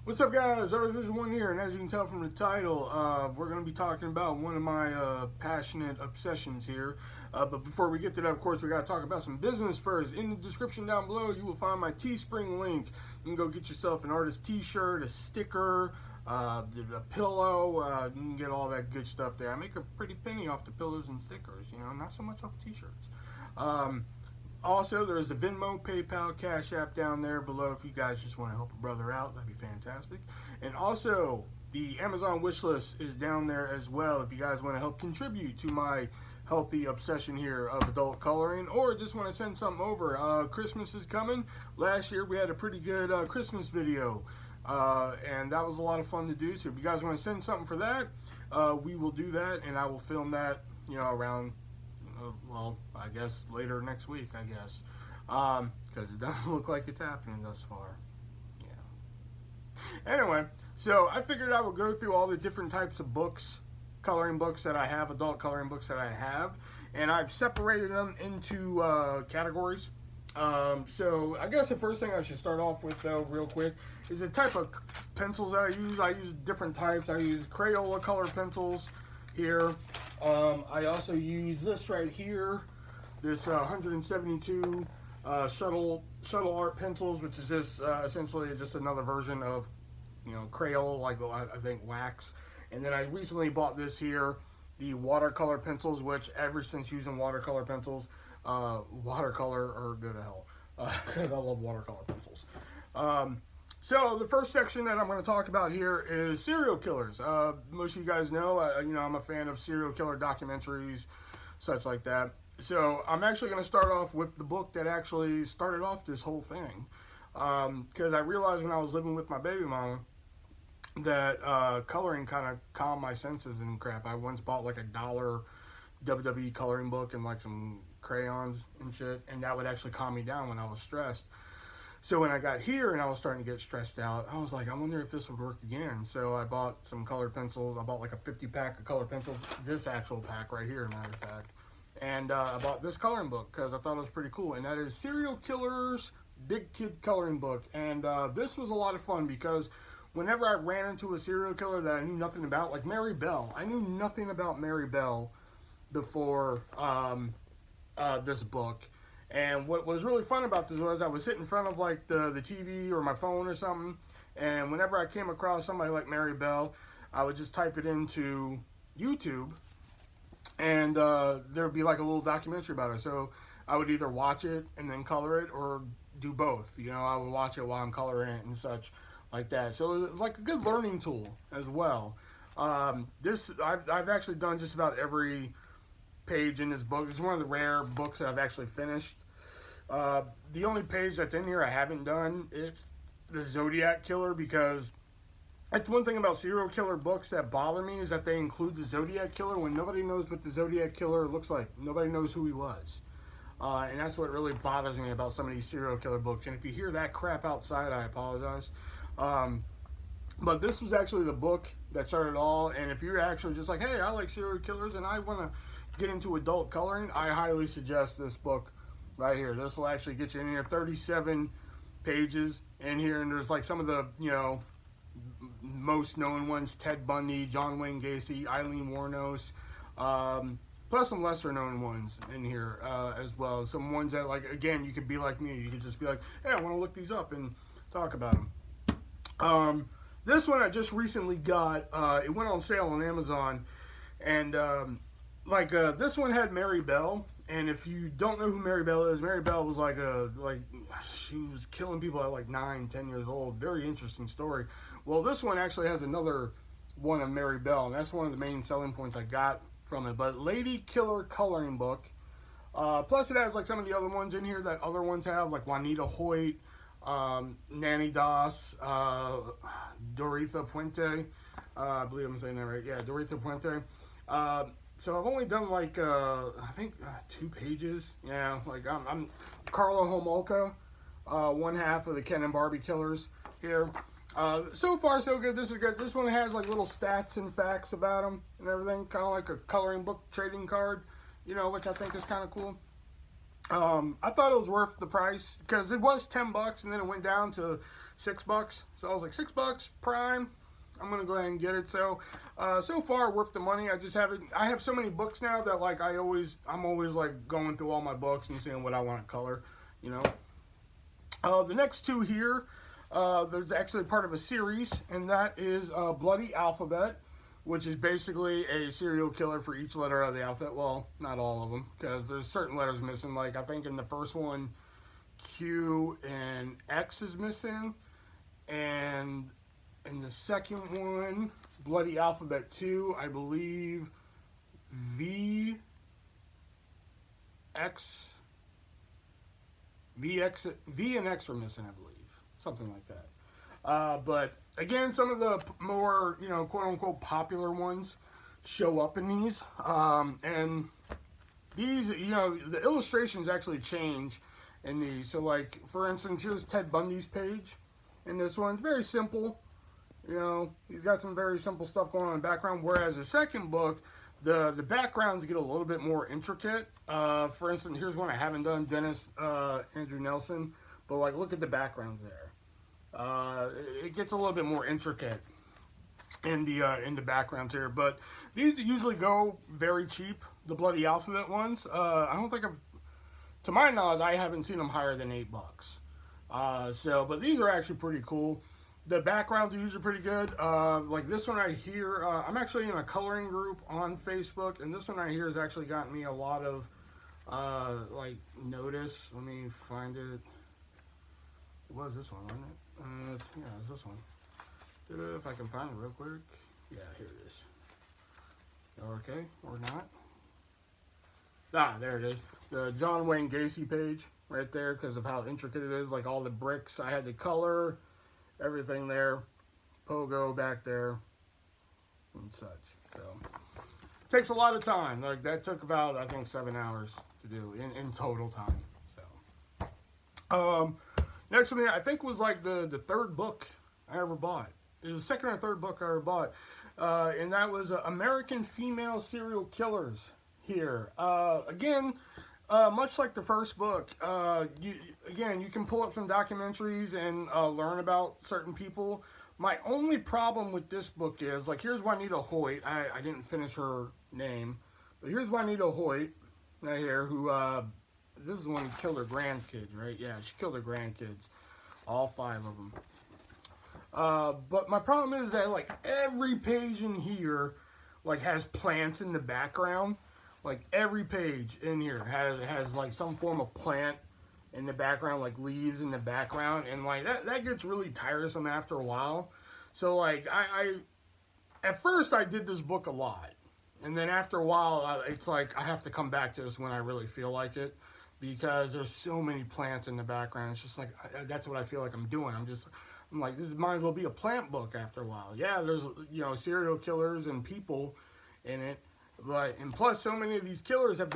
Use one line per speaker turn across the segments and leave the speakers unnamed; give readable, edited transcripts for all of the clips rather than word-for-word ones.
What's up, guys? ArtistVersion1 here, and as you can tell from the title, we're going to be talking about one of my passionate obsessions here. But before we get to that, of course, we got to talk about some business first. In the description down below, you will find my Teespring link. You can go get yourself an artist t-shirt, a sticker, a pillow. You can get all that good stuff there. I make a pretty penny off the pillows and stickers, you know, not so much off t-shirts. Also, there's the Venmo, PayPal, Cash App down there below if you guys just want to help a brother out. That'd be fantastic. And also, the Amazon wish list is down there as well if you guys want to help contribute to my healthy obsession here of adult coloring, or just want to send something over. Christmas is coming. Last year we had a pretty good Christmas video, and that was a lot of fun to do. So if you guys want to send something for that, we will do that, and I will film that, you know, around well, I guess later next week, I guess, because it doesn't look like it's happening thus far. Yeah. Anyway, so I figured I would go through all the different types of books, coloring books that I have, adult coloring books that I have, and I've separated them into categories. So I guess the first thing I should start off with, though, real quick, is the type of pencils that I use. I use different types. I use Crayola color pencils here. I also use this right here, this 172 shuttle art pencils, which is just essentially just another version of, you know, Crayola, like I think wax. And then I recently bought this here, the watercolor pencils, which ever since using watercolor pencils, watercolor are good to hell, because I love watercolor pencils. So the first section that I'm going to talk about here is serial killers. Most of you guys know, you know, I'm a fan of serial killer documentaries, such like that. So I'm actually going to start off with the book that actually started off this whole thing, because I realized when I was living with my baby mama that coloring kind of calmed my senses and crap. I once bought like $1 WWE coloring book and like some crayons and shit, and that would actually calm me down when I was stressed. So when I got here and I was starting to get stressed out, I was like, I wonder if this would work again. So I bought some colored pencils. I bought like a 50-pack of colored pencils, this actual pack right here, matter of fact. And I bought this coloring book because I thought it was pretty cool. And that is Serial Killers Big Kid Coloring Book. And this was a lot of fun because whenever I ran into a serial killer that I knew nothing about, like Mary Bell, I knew nothing about Mary Bell before this book. And what was really fun about this was I was sitting in front of like the TV or my phone or something, and whenever I came across somebody like Mary Bell, I would just type it into YouTube, and there would be like a little documentary about her. So I would either watch it and then color it, or do both. You know, I would watch it while I'm coloring it and such like that. So it was like a good learning tool as well. I've actually done just about every page in this book. It's one of the rare books that I've actually finished. The only page that's in here I haven't done is the Zodiac Killer, because that's one thing about serial killer books that bother me, is that they include the Zodiac Killer when nobody knows what the Zodiac Killer looks like. Nobody knows who he was. And that's what really bothers me about some of these serial killer books. And if you hear that crap outside, I apologize. But this was actually the book that started it all. And if you're actually just like, hey, I like serial killers and I want to get into adult coloring, I highly suggest this book right here. This will actually get you in here. 37 pages in here, and there's like some of the, you know, most known ones: Ted Bundy, John Wayne Gacy, Eileen Wuornos, plus some lesser known ones in here as well. Some ones that, like, again, you could be like me. You could just be like, hey, I want to look these up and talk about them. This one I just recently got. It went on sale on Amazon, and this one had Mary Bell. And if you don't know who Mary Bell is, Mary Bell was she was killing people at like 9, 10 years old. Very interesting story. Well, this one actually has another one of Mary Bell, and that's one of the main selling points I got from it. But Lady Killer Coloring Book. Plus it has like some of the other ones in here that other ones have, like Juanita Hoyt, Nanny Doss, Doretha Puente. I believe I'm saying that right. Yeah, Doretha Puente. So I've only done like I think 2 pages. Yeah, like I'm Carla Homolka, one half of the Ken and Barbie Killers here. So far so good. This is good. This one has like little stats and facts about them and everything, kind of like a coloring book trading card, you know, which I think is kind of cool. I thought it was worth the price because it was $10 and then it went down to $6. So I was like, $6 Prime. I'm gonna go ahead and get it. So, so far worth the money. I just haven't. I have so many books now that like I'm always like going through all my books and seeing what I want to color. You know. The next two here, there's actually part of a series, and that is Bloody Alphabet, which is basically a serial killer for each letter of the alphabet. Well, not all of them, because there's certain letters missing. Like I think in the first one, Q and X is missing, and in the second one, Bloody Alphabet 2, I believe V, X, V and X are missing, I believe. Something like that. But again, some of the more, you know, quote-unquote popular ones show up in these. And these, you know, the illustrations actually change in these. So, like, for instance, here's Ted Bundy's page in this one. It's very simple. You know, he's got some very simple stuff going on in the background. Whereas the second book, the backgrounds get a little bit more intricate. For instance, here's one I haven't done, Dennis Andrew Nelson. But, like, look at the backgrounds there. It gets a little bit more intricate in the backgrounds here. But these usually go very cheap, the Bloody Alphabet ones. I don't think to my knowledge, I haven't seen them higher than $8. But these are actually pretty cool. The backgrounds are usually pretty good. Like this one right here, I'm actually in a coloring group on Facebook, and this one right here has actually gotten me a lot of like notice. Let me find it. It was this one, wasn't it? Yeah, it's this one. If I can find it real quick. Yeah, here it is. Okay, or not. Ah, there it is. The John Wayne Gacy page right there, because of how intricate it is. Like all the bricks I had to color. Everything there, pogo back there, and such. So, it takes a lot of time. Like that took about, I think, 7 hours to do in total time. So, next one here, I think was like the third book I ever bought. It was the second or third book I ever bought, and that was American Female Serial Killers. Here, again. Much like the first book, you can pull up some documentaries and learn about certain people. My only problem with this book is, like, here's Juanita Hoyt. I didn't finish her name, but here's Juanita Hoyt right here, who, this is the one who killed her grandkids, right? Yeah, she killed her grandkids, all 5 of them. But my problem is that, like, every page in here, like, has plants in the background. Like every page in here has like some form of plant in the background, like leaves in the background, and like that gets really tiresome after a while. So like I at first I did this book a lot, and then after a while it's like I have to come back to this when I really feel like it, because there's so many plants in the background. It's just like that's what I feel like I'm doing. I'm like, this might as well be a plant book after a while. Yeah, there's, you know, serial killers and people in it. But, and plus, so many of these killers have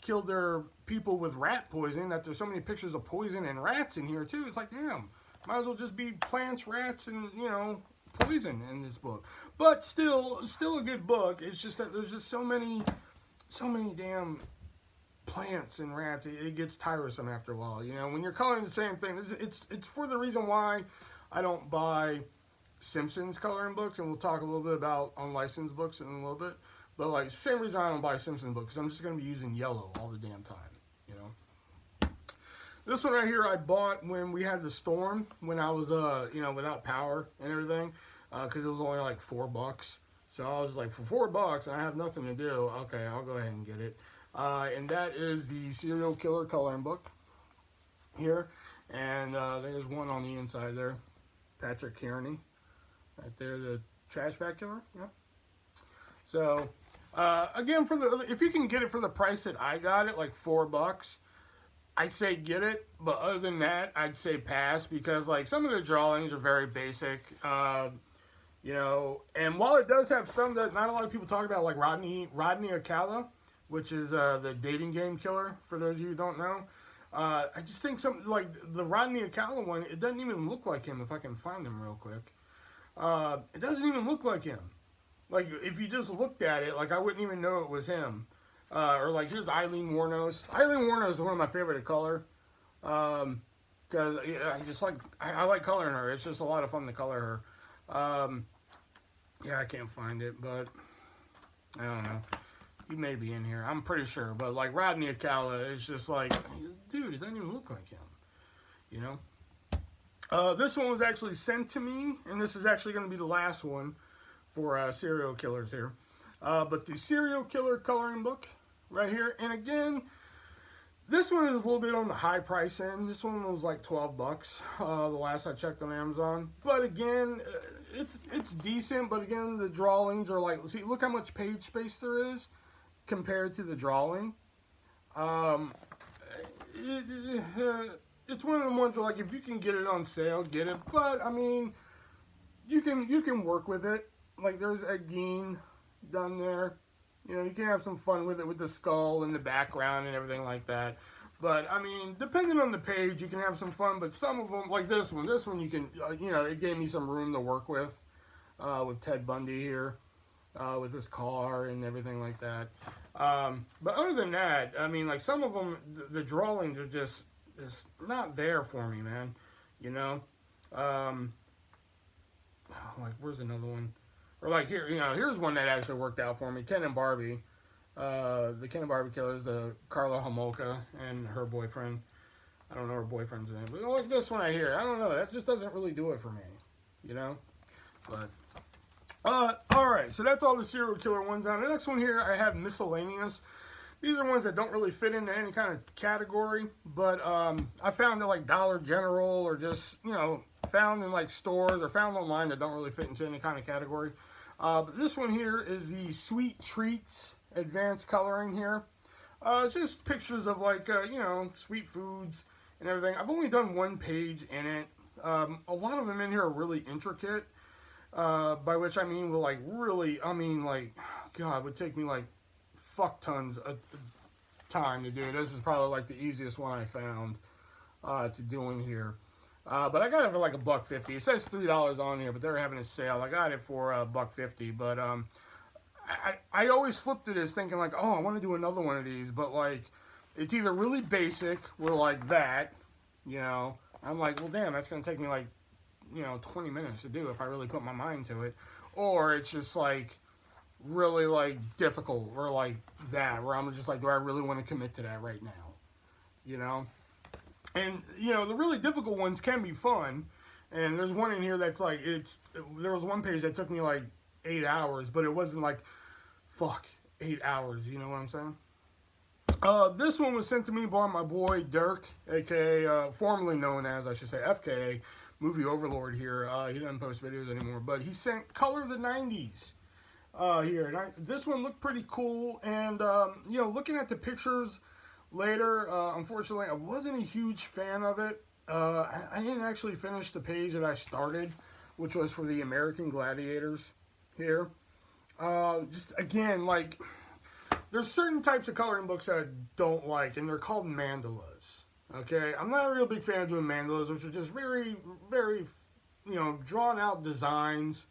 killed their people with rat poison, that there's so many pictures of poison and rats in here, too. It's like, damn, might as well just be plants, rats, and, you know, poison in this book. But still a good book. It's just that there's just so many damn plants and rats. It gets tiresome after a while, you know. When you're coloring the same thing, it's for the reason why I don't buy Simpsons coloring books, and we'll talk a little bit about unlicensed books in a little bit. But, like, same reason I don't buy Simpsons books, because I'm just going to be using yellow all the damn time, you know. This one right here I bought when we had the storm, when I was, you know, without power and everything, because it was only like $4. So I was like, for $4 and I have nothing to do, okay, I'll go ahead and get it. And that is the Serial Killer coloring book here. And there's one on the inside there, Patrick Kearney, right there, the trash bag killer, yeah. So, again, if you can get it for the price that I got it, like $4, I'd say get it. But other than that, I'd say pass, because like some of the drawings are very basic, you know. And while it does have some that not a lot of people talk about, like Rodney Acala, which is the dating game killer, for those of you who don't know. I just think something like the Rodney Acala one, it doesn't even look like him. If I can find him real quick, it doesn't even look like him. Like, if you just looked at it, like, I wouldn't even know it was him. Or like, here's Eileen Warnos. Eileen Warnos is one of my favorite to color. Because I like coloring her. It's just a lot of fun to color her. Yeah, I can't find it, but I don't know. He may be in here. I'm pretty sure. But like Rodney Akala is just like, dude, it doesn't even look like him. You know? This one was actually sent to me, and this is actually going to be the last one for serial killers here. But the serial killer coloring book right here. And again, this one is a little bit on the high price end. This one was like 12 bucks the last I checked on Amazon. But again, it's decent. But again, the drawings are like, see, look how much page space there is compared to the drawing. It's one of the ones where, like, if you can get it on sale, get it. But I mean, you can work with it. Like, there's a Gein done there. You know, you can have some fun with it with the skull and the background and everything like that. But, I mean, depending on the page, you can have some fun. But some of them, like this one you can, you know, it gave me some room to work with Ted Bundy here, with his car and everything like that. But other than that, I mean, like, some of them, the drawings are just not there for me, man. You know? Like, where's another one? Or like here, you know, here's one that actually worked out for me. Ken and Barbie. The Ken and Barbie killers, the Carla Homolka and her boyfriend. I don't know her boyfriend's name. But like this one right here. I don't know. That just doesn't really do it for me. You know? But alright, so that's all the serial killer ones on. The next one here I have miscellaneous. These are ones that don't really fit into any kind of category, but I found it like Dollar General or just, you know, found in like stores or found online that don't really fit into any kind of category. But this one here is the Sweet Treats Advanced Coloring here. Just pictures of like, you know, sweet foods and everything. I've only done one page in it. A lot of them in here are really intricate, by which I mean, like really, I mean like, God, it would take me like fuck tons of time to do. This is probably like the easiest one I found to do in here. But I got it for like $1.50. It says $3 on here, but they're having a sale. I got it for $1.50. But I always flipped to this thinking like, oh, I want to do another one of these. But like, it's either really basic, or like that, you know. I'm like, well, damn, that's gonna take me like, you know, 20 minutes to do if I really put my mind to it. Or it's just like really like difficult, or like that, where I'm just like, do I really want to commit to that right now? You know. And, you know, the really difficult ones can be fun. And there's one in here that's like, there was one page that took me like 8 hours, but it wasn't like, fuck, 8 hours, you know what I'm saying? This one was sent to me by my boy Dirk, aka, formerly known as, I should say, FKA, Movie Overlord here. He doesn't post videos anymore, but he sent Color the 90s here. And this one looked pretty cool, and, you know, looking at the pictures later, unfortunately, I wasn't a huge fan of it. I didn't actually finish the page that I started, which was for the American Gladiators here. Just, again, like, there's certain types of coloring books that I don't like, and they're called mandalas. Okay? I'm not a real big fan of doing mandalas, which are just very, very, you know, drawn out designs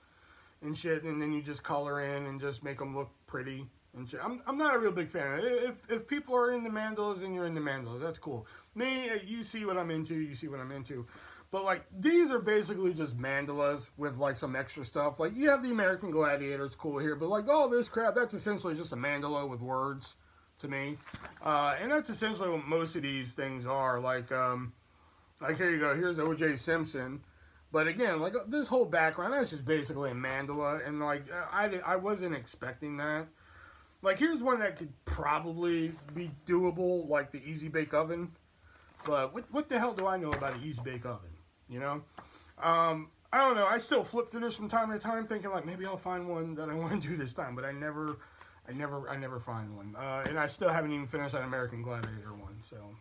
and shit, and then you just color in and just make them look pretty. I'm not a real big fan. If people are into mandalas and you're into mandalas, that's cool. Me, you see what I'm into, you see what I'm into. But like, these are basically just mandalas with like some extra stuff. Like, you have the American Gladiators, cool here, but like all this crap, that's essentially just a mandala with words to me. And that's essentially what most of these things are. Like here you go, here's O.J. Simpson. But again, like this whole background, that's just basically a mandala. And like, I wasn't expecting that. Like, here's one that could probably be doable, like the Easy Bake Oven. But what the hell do I know about an Easy Bake Oven? You know? I don't know. I still flip through this from time to time, thinking like maybe I'll find one that I want to do this time. But I never find one. And I still haven't even finished that American Gladiator one. So,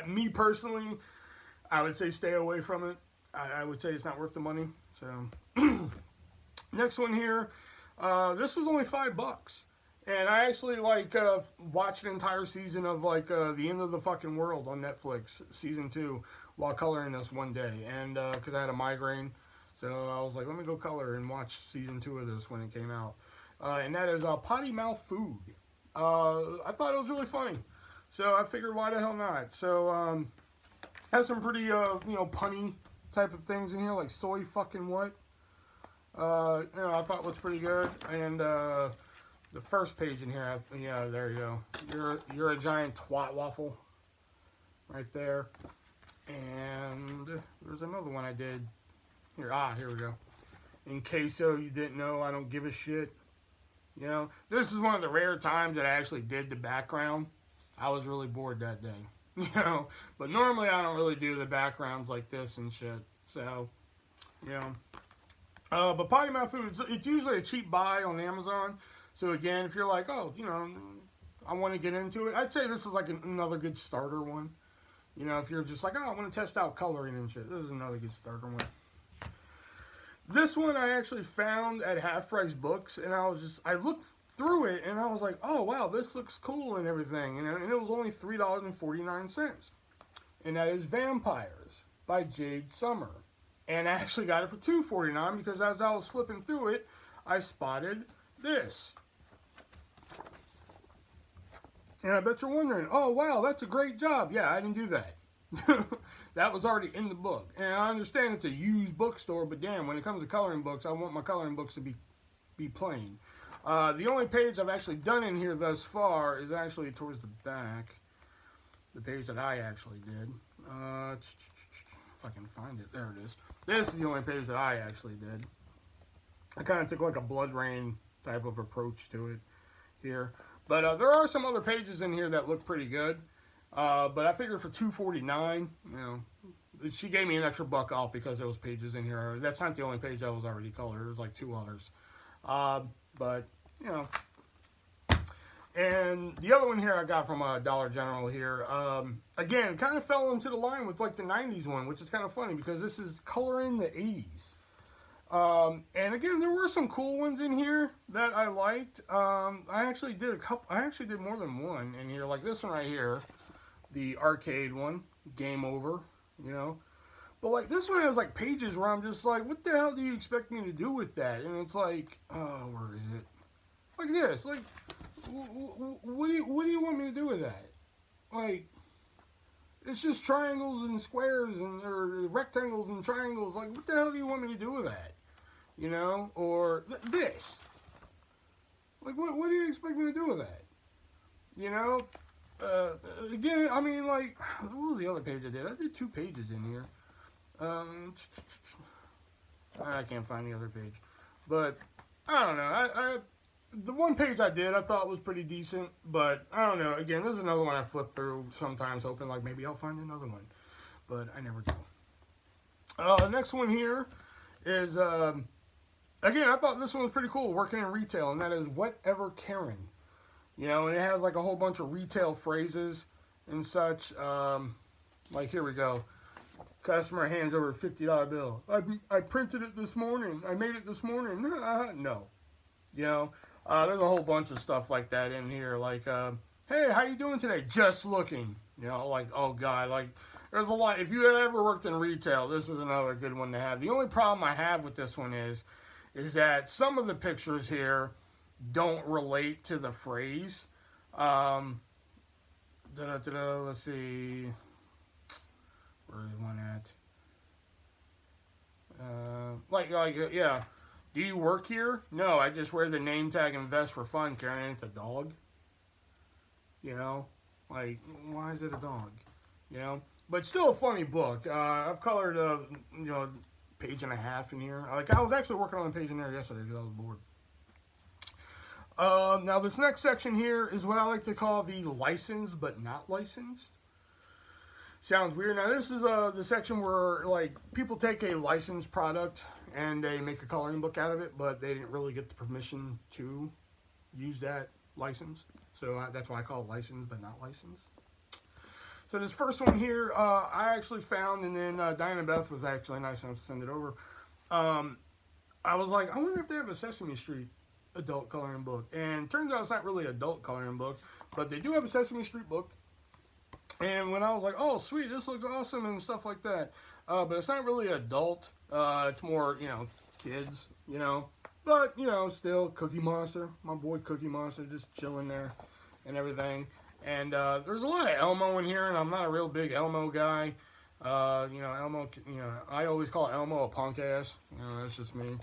me personally, I would say stay away from it. I would say it's not worth the money. So, next one here. This was only $5, and I actually like watched an entire season of like The End of the Fucking World on Netflix, season 2, while coloring this one day, and because I had a migraine, so I was like, let me go color and watch season 2 of this when it came out, and that is Potty Mouth Food. I thought it was really funny. So I figured, why the hell not? So has some pretty punny type of things in here, like soy fucking what. I thought was pretty good. And the first page in here, yeah, there you go. You're a giant twat waffle, right there. And there's another one I did. Here we go. In case you didn't know, I don't give a shit. This is one of the rare times that I actually did the background. I was really bored that day, But normally I don't really do the backgrounds like this and shit. So, but Potty Mouth Food, it's usually a cheap buy on Amazon. So again, if you're like, oh, I want to get into it, I'd say this is like another good starter one. If you're just like, oh, I want to test out coloring and shit, this is another good starter one. This one I actually found at Half Price Books, and I looked through it, and I was like, oh, wow, this looks cool and everything, and it was only $3.49, and that is Vampires by Jade Summer, and I actually got it for $2.49 because as I was flipping through it, I spotted this, and I bet you're wondering, oh, wow, that's a great job. Yeah, I didn't do that. That was already in the book, and I understand it's a used bookstore, but damn, when it comes to coloring books, I want my coloring books to be plain. The only page I've actually done in here thus far is actually towards the back, the page that I actually did. If I can find it, there it is. This is the only page that I actually did. I kind of took like a blood rain type of approach to it here, but there are some other pages in here that look pretty good. But I figured for $2.49, she gave me an extra $1 off because there was pages in here. That's not the only page that was already colored. There's like 2 others. But, and the other one here I got from Dollar General here. Again, kind of fell into the line with like the 90s one, which is kind of funny because this is coloring the 80s. And again, there were some cool ones in here that I liked. I actually did more than one in here, like this one right here. The arcade one, Game Over, But like this one has like pages where I'm just like, what the hell do you expect me to do with that? And it's like, oh, where is it? Like this, like, what do you want me to do with that? Like, it's just triangles and squares or rectangles and triangles. Like, what the hell do you want me to do with that? Or this. Like, what do you expect me to do with that? Again, I mean, like, what was the other page I did? I did 2 pages in here. I can't find the other page. But, I don't know. The one page I did, I thought was pretty decent. But, I don't know. Again, this is another one I flip through sometimes, hoping, like, maybe I'll find another one. But I never do. The next one here is, again, I thought this one was pretty cool, working in retail. And that is Whatever Karen. And it has like a whole bunch of retail phrases and such. Like, here we go. Customer hands over a $50 bill. I printed it this morning. I made it this morning. No. There's a whole bunch of stuff like that in here. Like, hey, how you doing today? Just looking. Like, oh God, like, there's a lot. If you ever worked in retail, this is another good one to have. The only problem I have with this one is that some of the pictures here don't relate to the phrase. Let's see. Where is one at? Yeah. Do you work here? No, I just wear the name tag and vest for fun, Karen. It's a dog. Like, why is it a dog? But still a funny book. I've colored page and a half in here. Like, I was actually working on a page in there yesterday because I was bored. Now this next section here is what I like to call the licensed but not licensed. Sounds weird. Now this is the section where like people take a licensed product and they make a coloring book out of it, but they didn't really get the permission to use that license. So that's why I call it licensed but not licensed. So this first one here, I actually found, and then Diana Beth was actually nice enough to send it over. I was like, I wonder if they have a Sesame Street adult coloring book, and turns out it's not really an adult coloring book, but they do have a Sesame Street book. And when I was like, oh sweet, this looks awesome and stuff like that, but it's not really adult. It's more, kids, but still Cookie Monster, my boy Cookie Monster, just chilling there, and everything. And there's a lot of Elmo in here, and I'm not a real big Elmo guy. Elmo, I always call Elmo a punk ass. That's just me.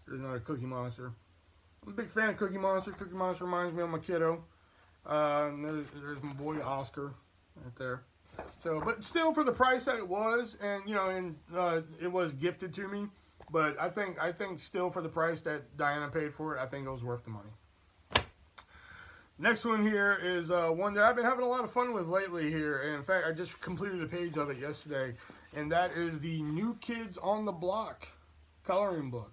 There's another Cookie Monster. I'm a big fan of Cookie Monster. Cookie Monster reminds me of my kiddo. There's my boy Oscar right there. So, but still, for the price that it was, and it was gifted to me. But I think still for the price that Diana paid for it, I think it was worth the money. Next one here is one that I've been having a lot of fun with lately here. And in fact, I just completed a page of it yesterday. And that is the New Kids on the Block coloring book.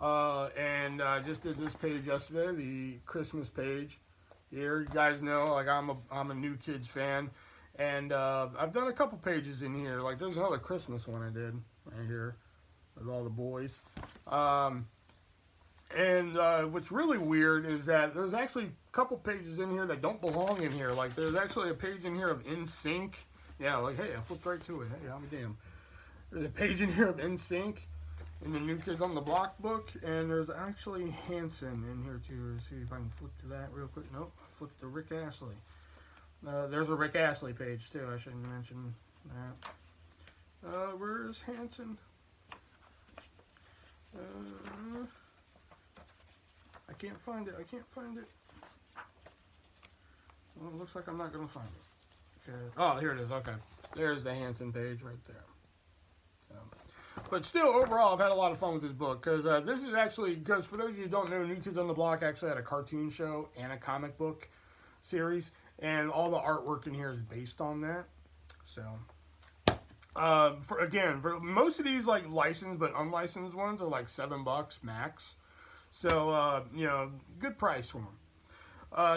And I just did this page yesterday, the Christmas page. Here, you guys know, like I'm a New Kids fan. And I've done a couple pages in here. Like there's another Christmas one I did right here with all the boys. What's really weird is that there's actually a couple pages in here that don't belong in here. Like there's actually a page in here of NSYNC. Yeah, like hey, I flipped right to it. Hey, I'm damn. There's a page in here of NSYNC in the New Kids on the Block book, and there's actually Hanson in here too. Let's see if I can flip to that real quick. Nope, I flipped to Rick Astley. There's a Rick Astley page too. I shouldn't mention that. Where's Hanson? I can't find it. Well, it looks like I'm not going to find it. Okay. Oh, here it is. Okay. There's the Hanson page right there. But still, overall, I've had a lot of fun with this book. Because this is actually, because for those of you who don't know, New Kids on the Block actually had a cartoon show and a comic book series. And all the artwork in here is based on that. So, for most of these like licensed but unlicensed ones are like $7 max. So, good price for them.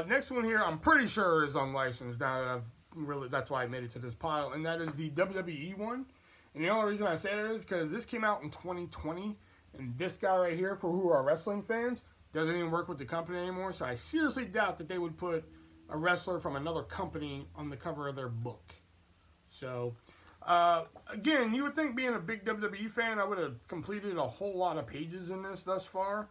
Next one here, I'm pretty sure is unlicensed now that that's why I made it to this pile. And that is the WWE one. And the only reason I say that is because this came out in 2020. And this guy right here, for who are wrestling fans, doesn't even work with the company anymore. So I seriously doubt that they would put a wrestler from another company on the cover of their book. So, again, you would think being a big WWE fan, I would have completed a whole lot of pages in this thus far.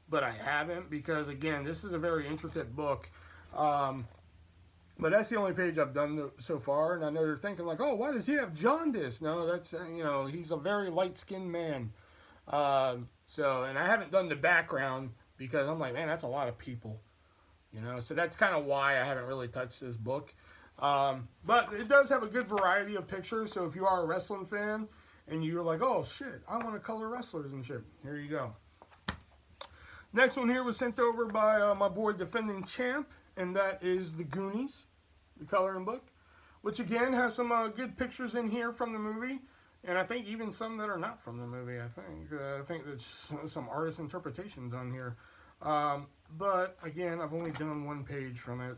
But I haven't because, again, this is a very intricate book. But that's the only page I've done so far. And I know you're thinking like, oh, why does he have jaundice? No, that's, he's a very light-skinned man. And I haven't done the background because I'm like, man, that's a lot of people. So that's kind of why I haven't really touched this book. But it does have a good variety of pictures. So if you are a wrestling fan and you're like, oh, shit, I want to color wrestlers and shit, here you go. Next one here was sent over by my boy Defending Champ, and that is The Goonies, the coloring book, which again has some good pictures in here from the movie, and I think even some that are not from the movie. I think there's some artist interpretations on here. But again, I've only done one page from it.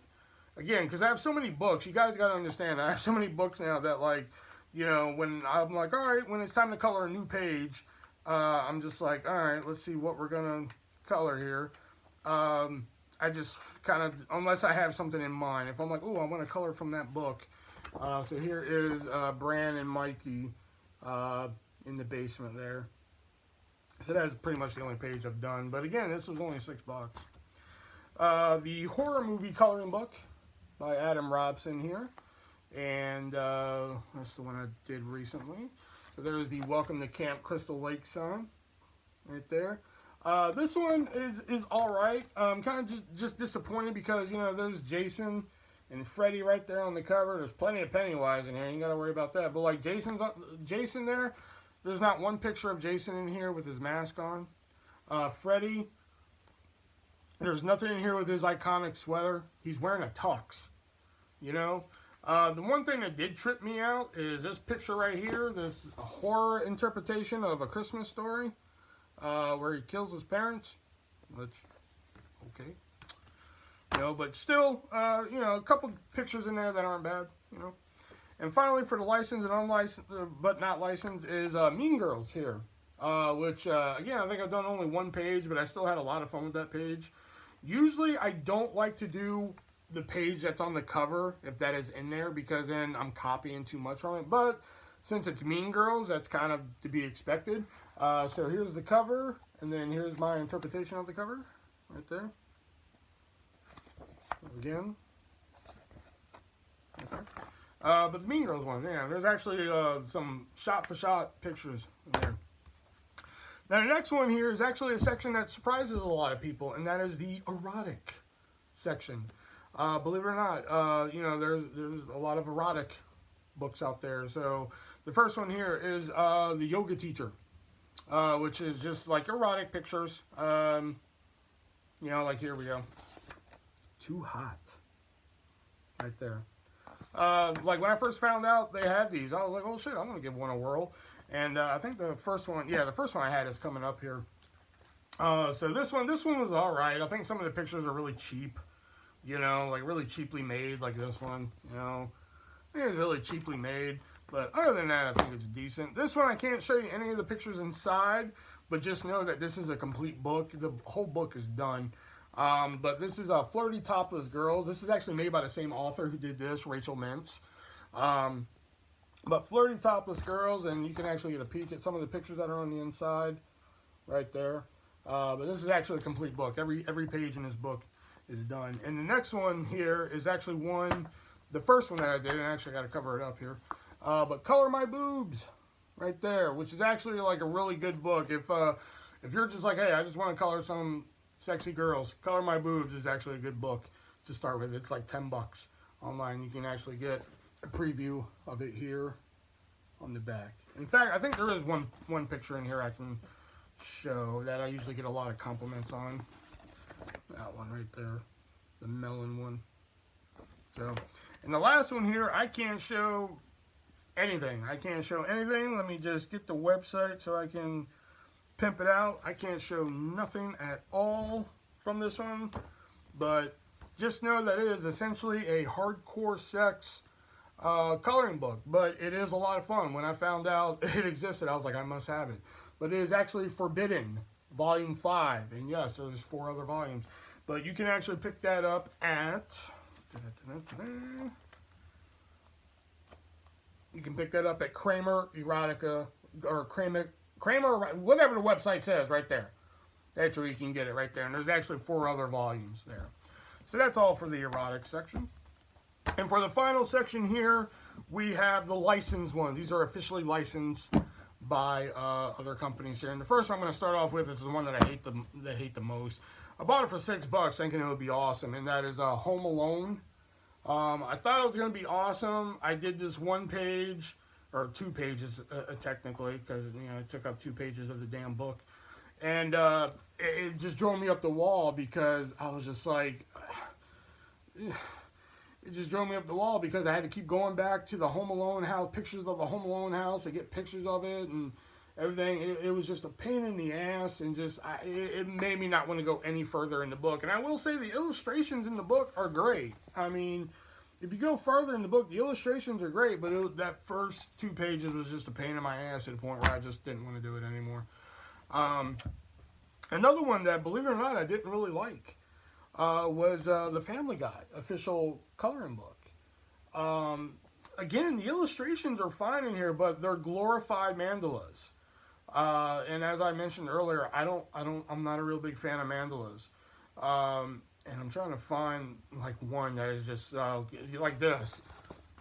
Again, because I have so many books. You guys got to understand, I have so many books now that, like, when I'm like, all right, when it's time to color a new page, I'm just like, all right, let's see what we're going to color here. I just kind of, unless I have something in mind, if I'm like, oh, I want to color from that book. So here is Bran and Mikey in the basement there. So that's pretty much the only page I've done. But again, this was only $6. The horror movie coloring book by Adam Robson here. And that's the one I did recently. So there's the Welcome to Camp Crystal Lake sign right there. This one is alright. I'm kind of just disappointed because, there's Jason and Freddy right there on the cover. There's plenty of Pennywise in here. You ain't got to worry about that. But like Jason there, there's not one picture of Jason in here with his mask on. Freddy, there's nothing in here with his iconic sweater. He's wearing a tux, The one thing that did trip me out is this picture right here, this horror interpretation of A Christmas Story. Where he kills his parents, which, okay, but still, a couple pictures in there that aren't bad, And finally, for the licensed and unlicensed, but not licensed, is Mean Girls here, which, again, I think I've done only one page, but I still had a lot of fun with that page. Usually, I don't like to do the page that's on the cover, if that is in there, because then I'm copying too much from it, but since it's Mean Girls, that's kind of to be expected. So here's the cover, and then here's my interpretation of the cover, right there. Again, Okay. But the Mean Girls one, yeah, there's actually some shot-for-shot pictures in there. Now, the next one here is actually a section that surprises a lot of people, and that is the erotic section. Believe it or not, you know, there's a lot of erotic books out there. So the first one here is the Yoga Teacher, which is just like erotic pictures. You know, like here we go. Too hot. Right there. Like when I first found out they had these, I was like, oh shit, I'm gonna give one a whirl. And I think the first one, yeah, the first one I had is coming up here. So this one was all right. I think some of the pictures are really cheap, you know, like really cheaply made, like this one, you know, it's really cheaply made. But other than that, I think it's decent. This one, I can't show you any of the pictures inside, but just know that this is a complete book. The whole book is done. But this is Flirty Topless Girls. This is actually made by the same author who did this, Rachel Mintz. But Flirty Topless Girls, and you can actually get a peek at some of the pictures that are on the inside, right there. But this is actually a complete book. Every page in this book is done. And the next one here is actually the first one that I did, and I actually got to cover it up here. But Color My Boobs, right there, which is actually like a really good book. If you're just like, hey, I just want to color some sexy girls, Color My Boobs is actually a good book to start with. It's like $10 online. You can actually get a preview of it here on the back. In fact, I think there is one picture in here I can show that I usually get a lot of compliments on. That one right there, the melon one. So, and the last one here, I can't show anything. I can't show anything. Let me just get the website so I can pimp it out. I can't show nothing at all from this one, but just know that it is essentially a hardcore sex coloring book, but it is a lot of fun. When I found out it existed, I was like, I must have it. But it is actually Forbidden, Volume 5, and yes, there's 4 other volumes. But you can actually pick that up at... You can pick that up at Kramer Erotica, or Kramer, whatever the website says, right there. That's where you can get it right there. And there's actually 4 other volumes there. So that's all for the erotic section. And for the final section here, we have the licensed ones. These are officially licensed by other companies here. And the first one I'm going to start off with is the one that I hate the most. I bought it for $6 thinking it would be awesome, and that is Home Alone. I thought it was going to be awesome. I did this 1 page, or 2 pages technically, because you know it took up 2 pages of the damn book, and it just drove me up the wall because I was just like, it just drove me up the wall because I had to keep going back to the Home Alone house, pictures of the Home Alone house to get pictures of it and everything. It was just a pain in the ass, and just it made me not want to go any further in the book. And I will say the illustrations in the book are great. I mean, if you go further in the book, the illustrations are great, but that first 2 pages was just a pain in my ass to the point where I just didn't want to do it anymore. Another one that, believe it or not, I didn't really like was the Family Guy official coloring book. Again, the illustrations are fine in here, but they're glorified mandalas. And as I mentioned earlier, I'm not a real big fan of mandalas. And I'm trying to find like one that is just like this.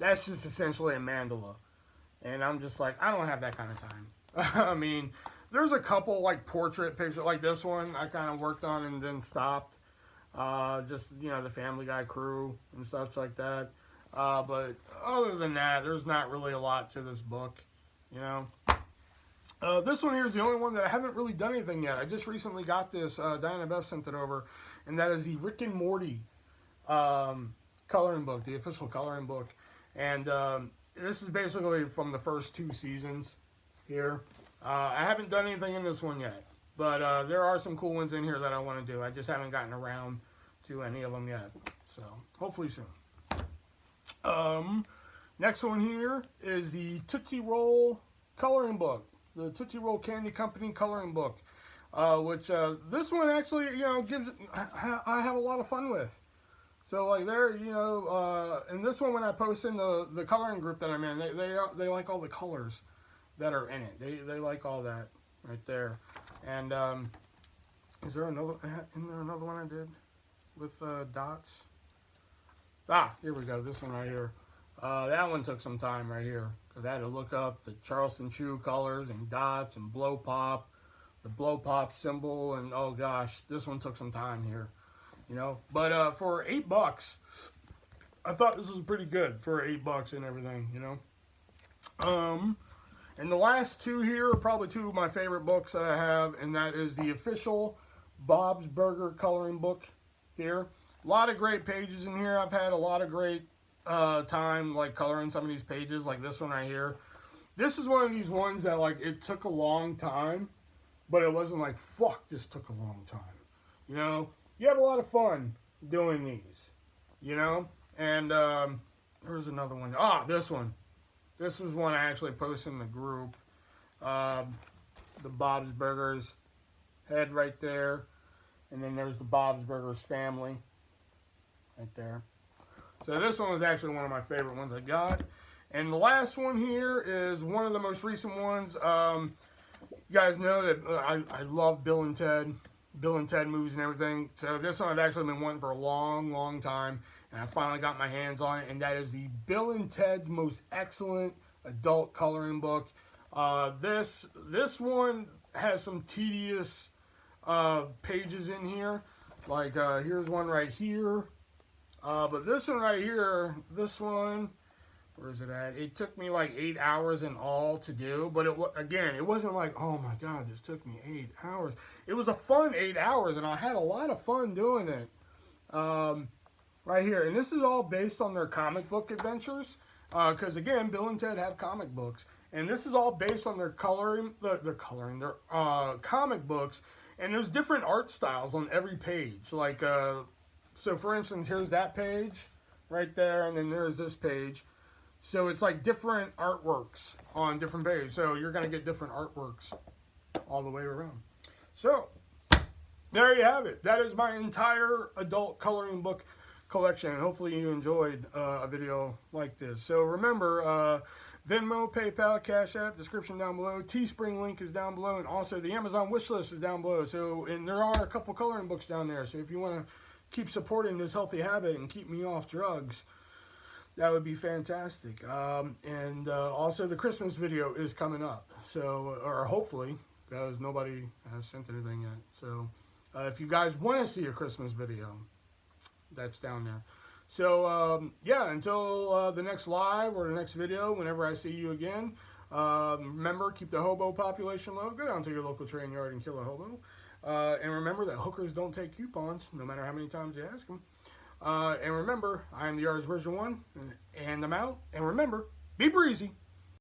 That's just essentially a mandala. And I'm just like, I don't have that kind of time. I mean, there's a couple like portrait pictures like this one I kind of worked on and then stopped. Just, you know, the Family Guy crew and stuff like that. But other than that, there's not really a lot to this book, you know. This one here is the only one that I haven't really done anything yet. I just recently got this. Diana Beth sent it over, and that is the Rick and Morty coloring book, the official coloring book. And this is basically from the first 2 seasons here. I haven't done anything in this one yet, but there are some cool ones in here that I want to do. I just haven't gotten around to any of them yet, so hopefully soon. Next one here is the Tootsie Roll coloring book, the Tootsie Roll Candy Company coloring book, which this one actually, you know, I have a lot of fun with. So like there, you know, and this one when I post in the coloring group that I'm in, they like all the colors that are in it. They like all that right there. And is there another? Isn't there another one I did with dots? Ah, here we go. This one right here. That one took some time right here, because I had to look up the Charleston Chew colors and dots and blow pop, the blow pop symbol, and oh gosh, this one took some time here, you know. But for $8, I thought this was pretty good for $8 and everything, you know. And the last two here are probably two of my favorite books that I have, and that is the official Bob's Burger coloring book here. A lot of great pages in here. I've had a lot of great time like coloring some of these pages, like this one right here. This is one of these ones that like it took a long time, but it wasn't like fuck, this took a long time. You know, you have a lot of fun doing these, you know. And there's another one. Ah, this one. This was one I actually posted in the group. The Bob's Burgers head right there. And then there's the Bob's Burgers family right there. So this one was actually one of my favorite ones I got. And the last one here is one of the most recent ones. You guys know that I love Bill and Ted movies and everything. So this one I've actually been wanting for a long, long time. And I finally got my hands on it, and that is the Bill and Ted's Most Excellent Adult Coloring Book. This one has some tedious pages in here. Like here's one right here. But this one right here, this one, where is it at? It took me like 8 hours in all to do. But again, it wasn't like, oh my god, this took me 8 hours. It was a fun 8 hours, and I had a lot of fun doing it. Right here, and this is all based on their comic book adventures, because again, Bill and Ted have comic books, and this is all based on their their comic books, and there's different art styles on every page. Like, so for instance, here's that page right there, and then there's this page. So it's like different artworks on different pages. So you're gonna get different artworks all the way around. So there you have it. That is my entire adult coloring book collection. Hopefully you enjoyed a video like this. So remember, Venmo, PayPal, Cash App, description down below. Teespring link is down below, and also the Amazon wish list is down below. So, and there are a couple coloring books down there. So if you want to keep supporting this healthy habit and keep me off drugs, that would be fantastic. And also the Christmas video is coming up. So, or hopefully, because nobody has sent anything yet. So if you guys want to see a Christmas video, that's down there. So yeah, until the next live or the next video, whenever I see you again, remember, keep the hobo population low. Go down to your local train yard and kill a hobo. And remember that hookers don't take coupons, no matter how many times you ask them. And remember, I am the Artist Version 1, and I'm out. And remember, be breezy.